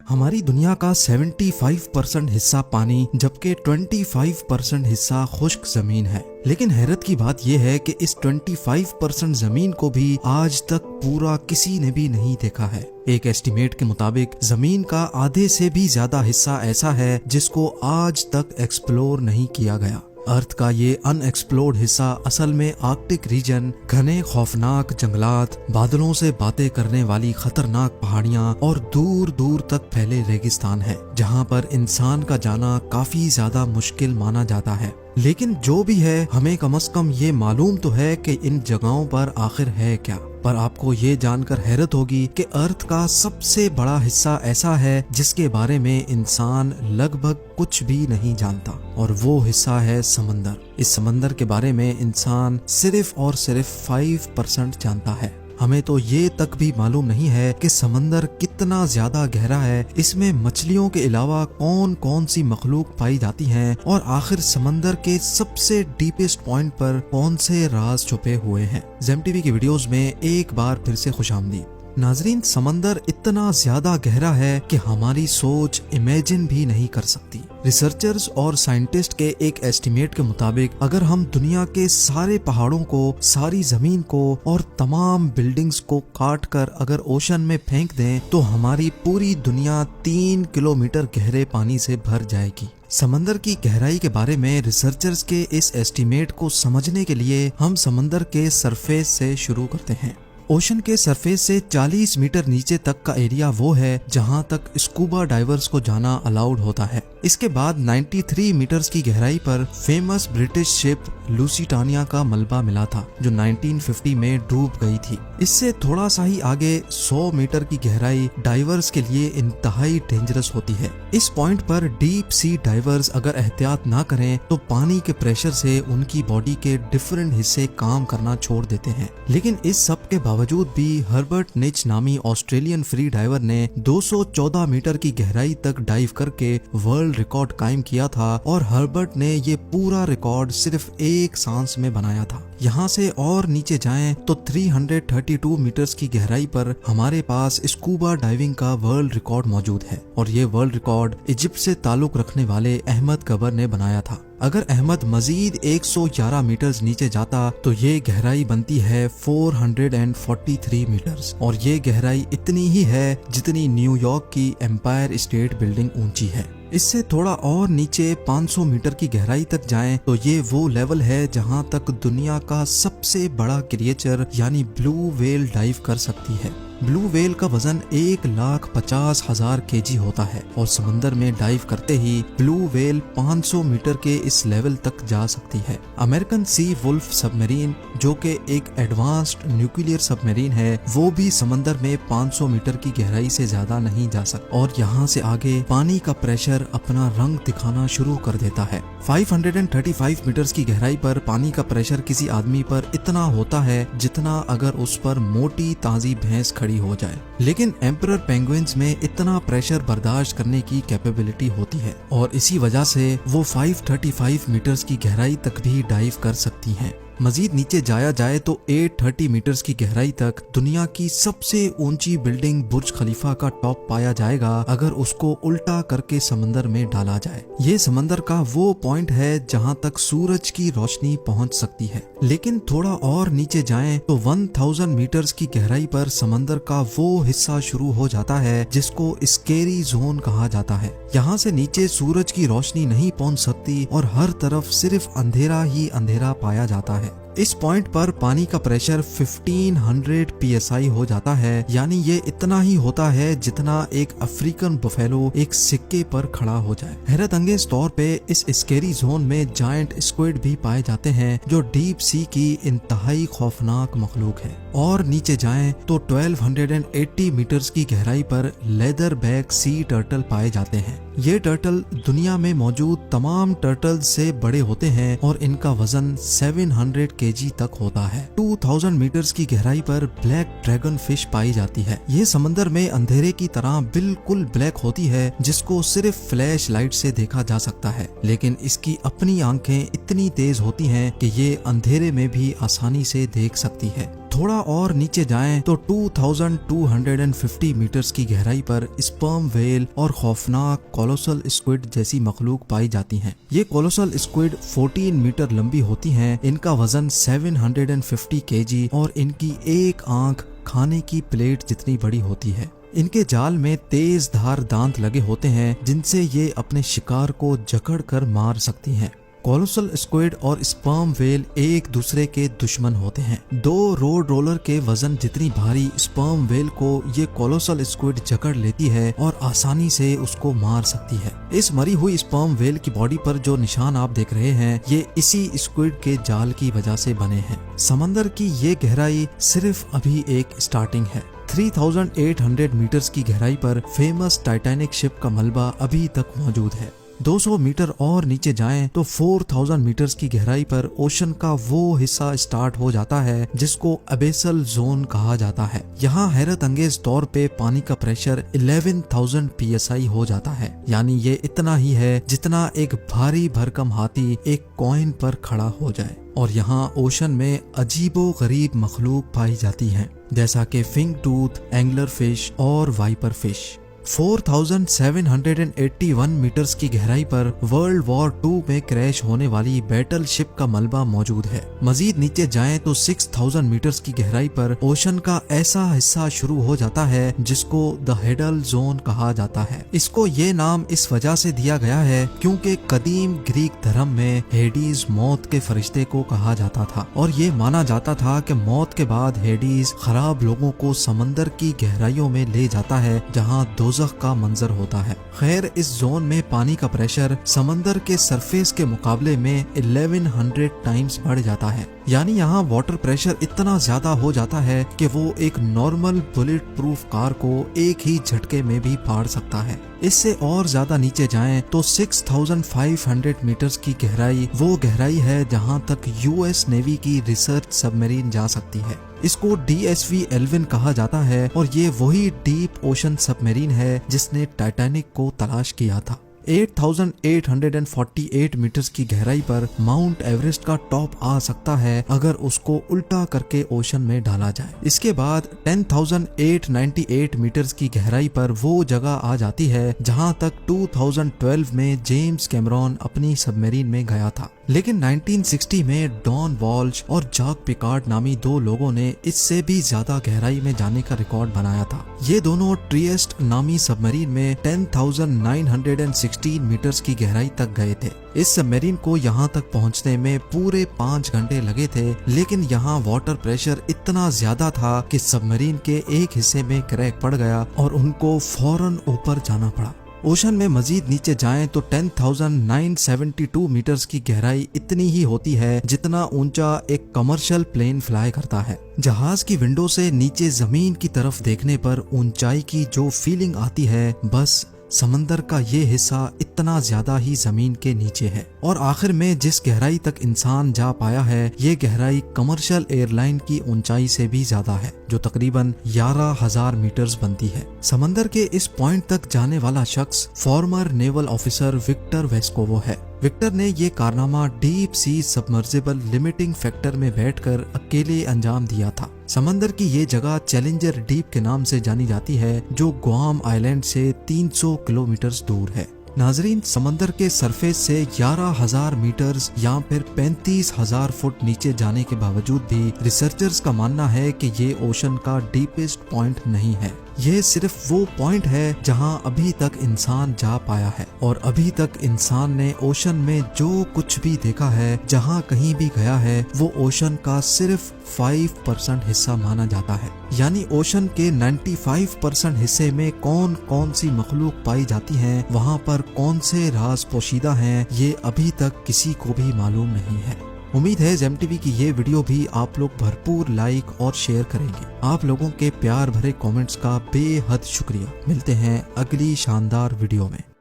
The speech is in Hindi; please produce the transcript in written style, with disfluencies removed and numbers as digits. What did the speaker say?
हमारी दुनिया का 75% हिस्सा पानी जबकि 25% हिस्सा खुश्क जमीन है। लेकिन हैरत की बात यह है कि इस 25% जमीन को भी आज तक पूरा किसी ने भी नहीं देखा है। एक एस्टीमेट के मुताबिक जमीन का आधे से भी ज्यादा हिस्सा ऐसा है जिसको आज तक एक्सप्लोर नहीं किया गया। अर्थ का ये अनएक्सप्लोर्ड हिस्सा असल में आर्कटिक रीजन, घने खौफनाक जंगलात, बादलों से बातें करने वाली खतरनाक पहाड़ियाँ और दूर दूर तक फैले रेगिस्तान है, जहाँ पर इंसान का जाना काफी ज्यादा मुश्किल माना जाता है। लेकिन जो भी है, हमें कम से कम ये मालूम तो है कि इन जगहों पर आखिर है क्या। पर आपको ये जानकर हैरत होगी कि अर्थ का सबसे बड़ा हिस्सा ऐसा है जिसके बारे में इंसान लगभग कुछ भी नहीं जानता, और वो हिस्सा है समंदर। इस समंदर के बारे में इंसान सिर्फ और सिर्फ 5% जानता है। हमें तो ये तक भी मालूम नहीं है कि समंदर कितना ज्यादा गहरा है, इसमें मछलियों के अलावा कौन कौन सी मखलूक पाई जाती हैं, और आखिर समंदर के सबसे डीपेस्ट पॉइंट पर कौन से राज छुपे हुए हैं। ज़ेम टीवी की वीडियोस में एक बार फिर से खुशामदीद। नाजरीन, समंदर इतना ज्यादा गहरा है कि हमारी सोच इमेजिन भी नहीं कर सकती। रिसर्चर्स और साइंटिस्ट के एक एस्टीमेट के मुताबिक अगर हम दुनिया के सारे पहाड़ों को, सारी जमीन को और तमाम बिल्डिंग्स को काट कर अगर ओशन में फेंक दें तो हमारी पूरी दुनिया 3 किलोमीटर गहरे पानी से भर जाएगी। समंदर की गहराई के बारे में रिसर्चर्स के इस एस्टीमेट को समझने के लिए हम समंदर के सरफेस से शुरू करते हैं। ओशन के सरफेस से 40 मीटर नीचे तक का एरिया वो है जहां तक स्कूबा डाइवर्स को जाना अलाउड होता है। इसके बाद 93 मीटर्स की गहराई पर फेमस ब्रिटिश शिप लूसिटानिया का मलबा मिला था, जो 1950 में डूब गई थी। इससे थोड़ा सा ही आगे 100 मीटर की गहराई डाइवर्स के लिए इंतहाई डेंजरस होती है। इस पॉइंट पर डीप सी डाइवर्स अगर एहतियात ना करें तो पानी के प्रेशर से उनकी बॉडी के डिफरेंट हिस्से काम करना छोड़ देते हैं। लेकिन इस सब के बावजूद भी हर्बर्ट निच नामी ऑस्ट्रेलियन फ्री डाइवर ने 214 मीटर की गहराई तक डाइव करके वर्ल्ड रिकॉर्ड कायम किया था, और हर्बर्ट ने ये पूरा रिकॉर्ड सिर्फ एक सांस में बनाया था। यहाँ से और नीचे जाएं तो 332 मीटर्स की गहराई पर हमारे पास स्कूबा डाइविंग का वर्ल्ड रिकॉर्ड मौजूद है, और ये वर्ल्ड रिकॉर्ड इजिप्ट से ताल्लुक रखने वाले अहमद गबर ने बनाया था। अगर अहमद मजीद 111 मीटर्स नीचे जाता तो ये गहराई बनती है 443 मीटर्स, और ये गहराई इतनी ही है जितनी न्यूयॉर्क की एम्पायर स्टेट बिल्डिंग ऊंची है। इससे थोड़ा और नीचे 500 मीटर की गहराई तक जाएं तो ये वो लेवल है जहां तक दुनिया का सबसे बड़ा क्रिएचर यानी ब्लू व्हेल डाइव कर सकती है। ब्लू व्हेल का वजन 1,50,000 kg होता है, और समंदर में डाइव करते ही ब्लू व्हेल 500 मीटर के इस लेवल तक जा सकती है। अमेरिकन सी वुल्फ सबमरीन, जो कि एक एडवांस्ड न्यूक्लियर सबमरीन है, वो भी समंदर में 500 मीटर की गहराई से ज्यादा नहीं जा सकता, और यहाँ से आगे पानी का प्रेशर अपना रंग दिखाना शुरू कर देता है। 535 मीटर्स की गहराई पर पानी का प्रेशर किसी आदमी पर इतना होता है जितना अगर उस पर मोटी ताजी भैंस खड़ी हो जाए। लेकिन एम्परर पेंगुइन्स में इतना प्रेशर बर्दाश्त करने की कैपेबिलिटी होती है, और इसी वजह से वो 535 मीटर्स की गहराई तक भी डाइव कर सकती हैं। मजीद नीचे जाया जाए तो 830 मीटर्स की गहराई तक दुनिया की सबसे ऊंची बिल्डिंग बुर्ज खलीफा का टॉप पाया जाएगा अगर उसको उल्टा करके समंदर में डाला जाए। ये समंदर का वो पॉइंट है जहां तक सूरज की रोशनी पहुंच सकती है। लेकिन थोड़ा और नीचे जाएं तो 1000 मीटर्स की गहराई पर समंदर का वो हिस्सा शुरू हो जाता है जिसको स्केरी जोन कहा जाता है। यहाँ से नीचे सूरज की रोशनी नहीं पहुंच सकती और हर तरफ सिर्फ अंधेरा ही अंधेरा पाया जाता है। इस पॉइंट पर पानी का प्रेशर 1500 psi हो जाता है, यानी ये इतना ही होता है जितना एक अफ्रीकन बफेलो एक सिक्के पर खड़ा हो जाए। हैरत अंगेज तौर पे इस स्केरी जोन में जायंट स्क्विड भी पाए जाते हैं, जो डीप सी की इंतहाई खौफनाक मखलूक है। और नीचे जाएं तो 1280 मीटर्स की गहराई पर लेदर बैक सी टर्टल पाए जाते हैं। ये टर्टल दुनिया में मौजूद तमाम टर्टल से बड़े होते हैं, और इनका वजन 700 kg तक होता है। 2000 मीटर्स की गहराई पर ब्लैक ड्रैगन फिश पाई जाती है। ये समंदर में अंधेरे की तरह बिल्कुल ब्लैक होती है, जिसको सिर्फ फ्लैश लाइट से देखा जा सकता है, लेकिन इसकी अपनी आंखें इतनी तेज होती हैं कि ये अंधेरे में भी आसानी से देख सकती है। थोड़ा और नीचे जाएं तो 2250 मीटर्स की गहराई पर स्पर्म व्हेल और खौफनाक कोलोसल स्क्विड जैसी मखलूक पाई जाती हैं। ये कोलोसल स्क्विड 14 मीटर लंबी होती हैं। इनका वजन 750 केजी और इनकी एक आंख खाने की प्लेट जितनी बड़ी होती है। इनके जाल में तेज धार दांत लगे होते हैं जिनसे ये अपने शिकार को जकड़ कर मार सकती हैं। कोलोसल स्क्विड और स्पर्म व्हेल एक दूसरे के दुश्मन होते हैं। 2 रोड रोलर के वजन जितनी भारी स्पर्म व्हेल को ये कोलोसल स्क्विड जकड़ लेती है और आसानी से उसको मार सकती है। इस मरी हुई स्पर्म व्हेल की बॉडी पर जो निशान आप देख रहे हैं ये इसी स्क्विड के जाल की वजह से बने हैं। समंदर की ये गहराई सिर्फ अभी एक स्टार्टिंग है। 3800 मीटर्स की गहराई पर फेमस टाइटैनिक शिप का मलबा अभी तक मौजूद है। 200 मीटर और नीचे जाएं तो 4000 मीटर्स की गहराई पर ओशन का वो हिस्सा स्टार्ट हो जाता है जिसको अबेसल जोन कहा जाता है। यहाँ हैरत अंगेज तौर पे पानी का प्रेशर 11,000 PSI हो जाता है। यानी ये इतना ही है जितना एक भारी भरकम हाथी एक कॉइन पर खड़ा हो जाए। और यहाँ ओशन में अजीबो गरीब मखलूक पाई जाती हैं जैसा कि फिंग टूथ, एंगलर फिश और वाइपर फिश। 4781 मीटर्स की गहराई पर वर्ल्ड वॉर 2 में क्रैश होने वाली बैटल शिप का मलबा मौजूद है। मजीद नीचे जाएं तो 6000 मीटर्स की गहराई पर ओशन का ऐसा हिस्सा शुरू हो जाता है जिसको द हेडल जोन कहा जाता है। इसको ये नाम इस वजह से दिया गया है क्योंकि कदीम ग्रीक धर्म में हेडीज मौत के फरिश्ते को कहा जाता था और ये माना जाता था कि मौत के बाद हेडीज खराब लोगों को समंदर की गहराइयों में ले जाता है जहाँ का मंजर होता है। खैर इस जोन में पानी का प्रेशर समंदर के सरफेस के मुकाबले में 1100 टाइम्स बढ़ जाता है। यानी यहाँ वाटर प्रेशर इतना ज्यादा हो जाता है कि वो एक नॉर्मल बुलेट प्रूफ कार को एक ही झटके में भी फाड़ सकता है। इससे और ज्यादा नीचे जाएं तो 6500 मीटर्स की गहराई वो गहराई है जहाँ तक US नेवी की रिसर्च सबमरीन जा सकती है। इसको DSV एल्विन कहा जाता है और ये वही डीप ओशन सबमरीन है जिसने टाइटैनिक को तलाश किया था। 8848 मीटर्स की गहराई पर माउंट एवरेस्ट का टॉप आ सकता है अगर उसको उल्टा करके ओशन में डाला जाए। इसके बाद 10898 मीटर्स की गहराई पर वो जगह आ जाती है जहां तक 2012 में जेम्स कैमरॉन अपनी सबमरीन में गया था। लेकिन 1960 में डॉन वॉल्श और जाक पिकार्ड नामी 2 लोगों ने इससे भी ज्यादा गहराई में जाने का रिकॉर्ड बनाया था। ये दोनों ट्रिएस्ट नामी सबमरीन में 10,916 मीटर्स की गहराई तक गए थे। इस सबमरीन को यहाँ तक पहुँचने में पूरे 5 घंटे लगे थे, लेकिन यहाँ वाटर प्रेशर इतना ज्यादा था कि सबमरीन के एक हिस्से में क्रैक पड़ गया और उनको फौरन ऊपर जाना पड़ा। ओशन में मजीद नीचे जाएं तो 10,972 मीटर्स की गहराई इतनी ही होती है जितना ऊंचा एक कमर्शियल प्लेन फ्लाई करता है। जहाज की विंडो से नीचे जमीन की तरफ देखने पर ऊंचाई की जो फीलिंग आती है, बस समंदर का ये हिस्सा इतना ज्यादा ही जमीन के नीचे है। और आखिर में जिस गहराई तक इंसान जा पाया है, ये गहराई कमर्शियल एयरलाइन की ऊंचाई से भी ज्यादा है, जो तकरीबन 11,000 मीटर्स बनती है। समंदर के इस पॉइंट तक जाने वाला शख्स former naval officer Victor Vescovo है। विक्टर ने ये कारनामा deep sea submersible limiting factor में बैठकर अकेले अंजाम दिया था। समंदर की ये जगह चैलेंजर डीप के नाम से जानी जाती है, जो गुआम आइलैंड से 300 किलोमीटर दूर है। नाजरीन, समंदर के सरफेस से 11,000 मीटर्स या फिर 35,000 फुट नीचे जाने के बावजूद भी रिसर्चर्स का मानना है कि ये ओशन का डीपेस्ट पॉइंट नहीं है। ये सिर्फ वो पॉइंट है जहां अभी तक इंसान जा पाया है, और अभी तक इंसान ने ओशन में जो कुछ भी देखा है, जहां कहीं भी गया है, वो ओशन का सिर्फ 5% हिस्सा माना जाता है। यानी ओशन के 95% हिस्से में कौन कौन सी मखलूक पाई जाती हैं, वहां पर कौन से राज पोशीदा हैं, ये अभी तक किसी को भी मालूम नहीं है। उम्मीद है ZEM की ये वीडियो भी आप लोग भरपूर लाइक और शेयर करेंगे। आप लोगों के प्यार भरे कमेंट्स का बेहद शुक्रिया। मिलते हैं अगली शानदार वीडियो में।